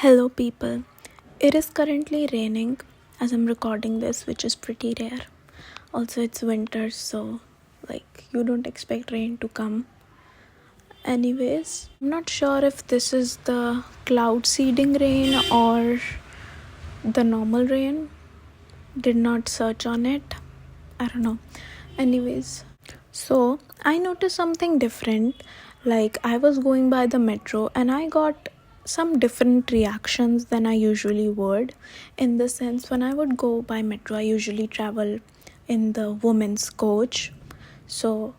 Hello, people. It is currently raining as I'm recording this, which is pretty rare. Also, it's winter, so you don't expect rain to come. Anyways, I'm not sure if this is the cloud seeding rain or the normal rain. Did not search on it. I don't know. Anyways, so I noticed something different. Like, I was going by the metro and I got some different reactions than I usually would. In the sense, when I would go by metro, I usually travel in the women's coach. So,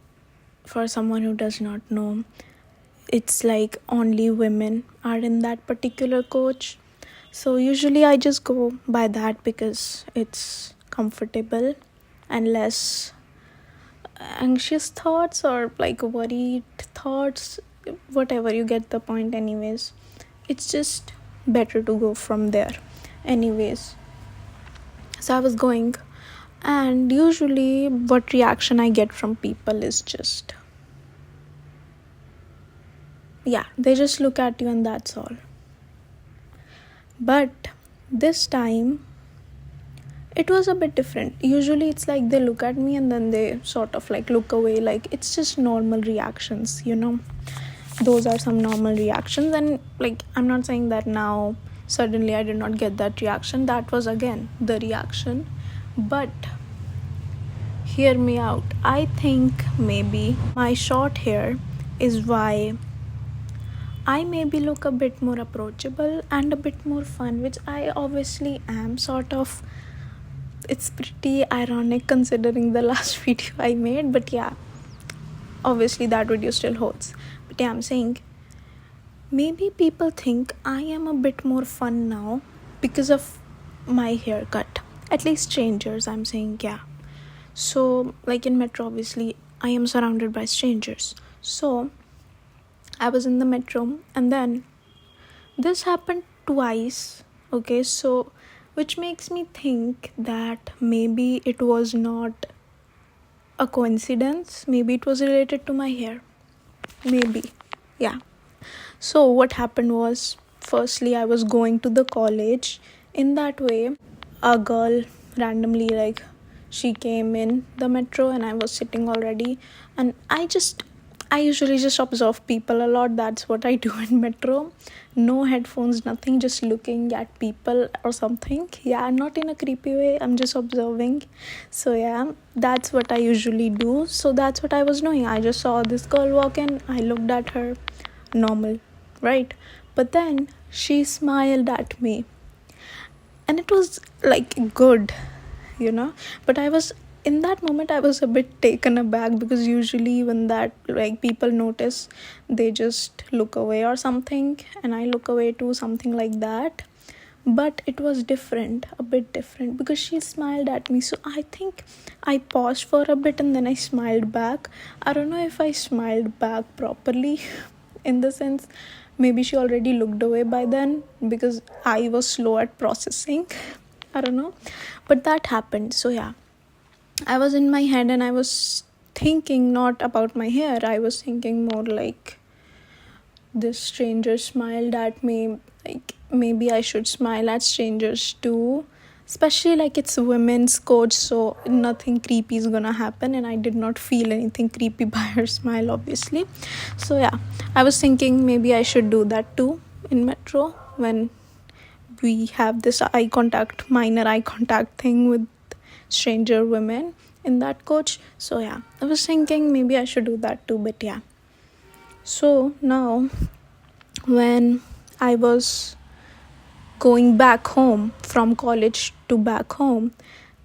for someone who does not know, it's like only women are in that particular coach. So, usually I just go by that because it's comfortable and less anxious thoughts or worried thoughts, whatever, you get the point. Anyways, it's just better to go from there. Anyways, so I was going, and usually what reaction I get from people is just, yeah, they just look at you and that's all. But this time it was a bit different. Usually it's like they look at me and then they sort of look away. It's just normal reactions, those are some normal reactions. And I'm not saying that now suddenly I did not get that reaction. That was again the reaction. But hear me out. I think maybe my short hair is why I maybe look a bit more approachable and a bit more fun, which I obviously am, sort of. It's pretty ironic considering the last video I made, but yeah, obviously that video still holds. But yeah, I'm saying maybe people think I am a bit more fun now because of my haircut. At least strangers, I'm saying, yeah. So, in metro, obviously, I am surrounded by strangers. So, I was in the metro and then this happened twice. Okay, so which makes me think that maybe it was not a coincidence. Maybe it was related to my hair. Maybe. Yeah. So what happened was, firstly, I was going to the college. In that way, a girl randomly, she came in the metro and I was sitting already. And I usually just observe people a lot. That's what I do in metro. No headphones, nothing, just looking at people or something. Yeah, not in a creepy way. I'm just observing. So yeah, that's what I usually do. So that's what I was doing. I just saw this girl walk in. I looked at her. Normal, right? But then she smiled at me. And it was good, But in that moment I was a bit taken aback, because usually when that people notice, they just look away or something, and I look away too, something like that. But it was different, a bit different, because she smiled at me. So I think I paused for a bit and then I smiled back. I don't know if I smiled back properly in the sense, maybe she already looked away by then because I was slow at processing. I don't know, but that happened. So yeah, I was in my head and I was thinking not about my hair. I was thinking more this stranger smiled at me. Maybe I should smile at strangers too. Especially it's women's coach, so nothing creepy is gonna happen. And I did not feel anything creepy by her smile, obviously. So yeah, I was thinking maybe I should do that too in metro when we have this minor eye contact thing with stranger women in that coach. So yeah, I was thinking maybe I should do that too. But yeah, so now when I was going back home from college to back home,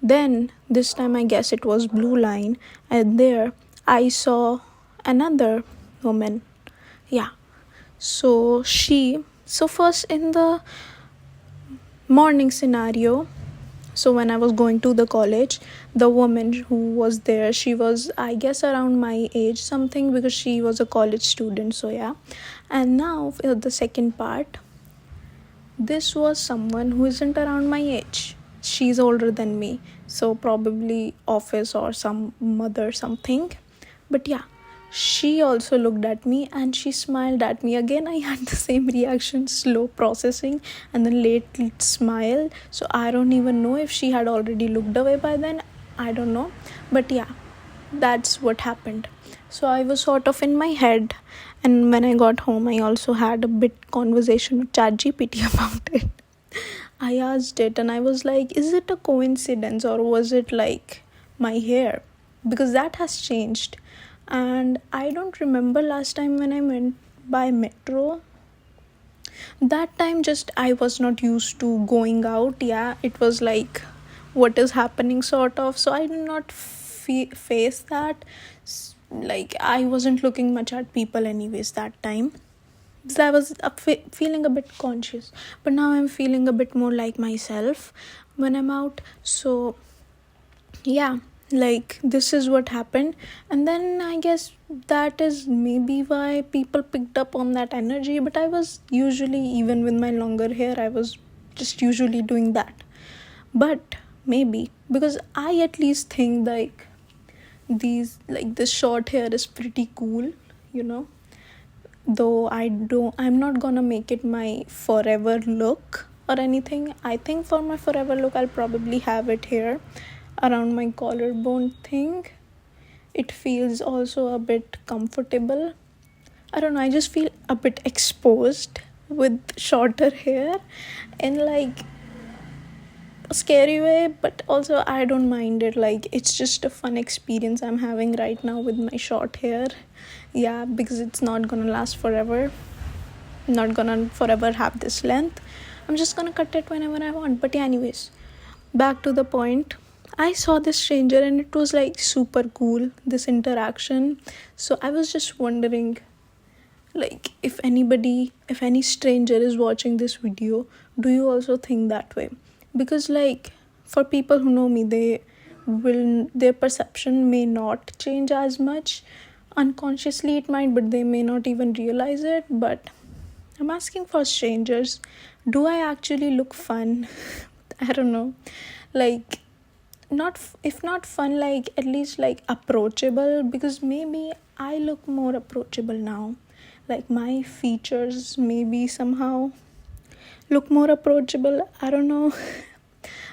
then this time I guess it was Blue Line, and there I saw another woman. Yeah, so first in the morning scenario, so when I was going to the college, the woman who was there, she was, I guess, around my age something, because she was a college student. So yeah, and now the second part, this was someone who isn't around my age. She's older than me, so probably office or some mother something. But yeah, she also looked at me and she smiled at me. Again, I had the same reaction, slow processing, and then late smile. So I don't even know if she had already looked away by then. I don't know. But yeah, that's what happened. So I was sort of in my head, and when I got home, I also had a bit conversation with ChatGPT about it. I asked it and I was like, is it a coincidence or was it like my hair? Because that has changed. And I don't remember last time when I went by metro. That time just I was not used to going out. Yeah, it was like what is happening sort of. So I did not face that. Like I wasn't looking much at people anyways that time. So I was feeling a bit conscious, but now I'm feeling a bit more like myself when I'm out. So yeah, like this is what happened. And then I guess that is maybe why people picked up on that energy. But I was usually, even with my longer hair, I was just usually doing that. But maybe because I at least think like this short hair is pretty cool, you know. Though I'm not gonna make it my forever look or anything. I think for my forever look I'll probably have it here around my collarbone thing. It feels also a bit comfortable. I don't know, I just feel a bit exposed with shorter hair in like a scary way, but also I don't mind it. Like it's just a fun experience I'm having right now with my short hair. Yeah, because it's not gonna last forever. Not gonna forever have this length. I'm just gonna cut it whenever I want. But yeah, anyways, back to the point. I saw this stranger and it was like super cool, this interaction. So I was just wondering, like, if any stranger is watching this video, do you also think that way? Because like for people who know me, their perception may not change as much. Unconsciously it might, but they may not even realize it. But I'm asking for strangers, do I actually look fun? I don't know, like if not fun, like at least like approachable, because maybe I look more approachable now. Like my features maybe somehow look more approachable, I don't know.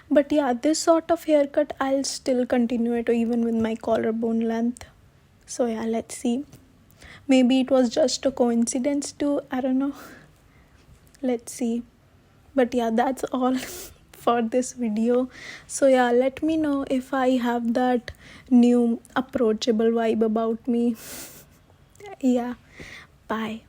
But yeah, this sort of haircut I'll still continue it even with my collarbone length. So yeah, let's see. Maybe it was just a coincidence too, I don't know. Let's see. But yeah, that's all for this video. So yeah, let me know if I have that new approachable vibe about me. Yeah, bye.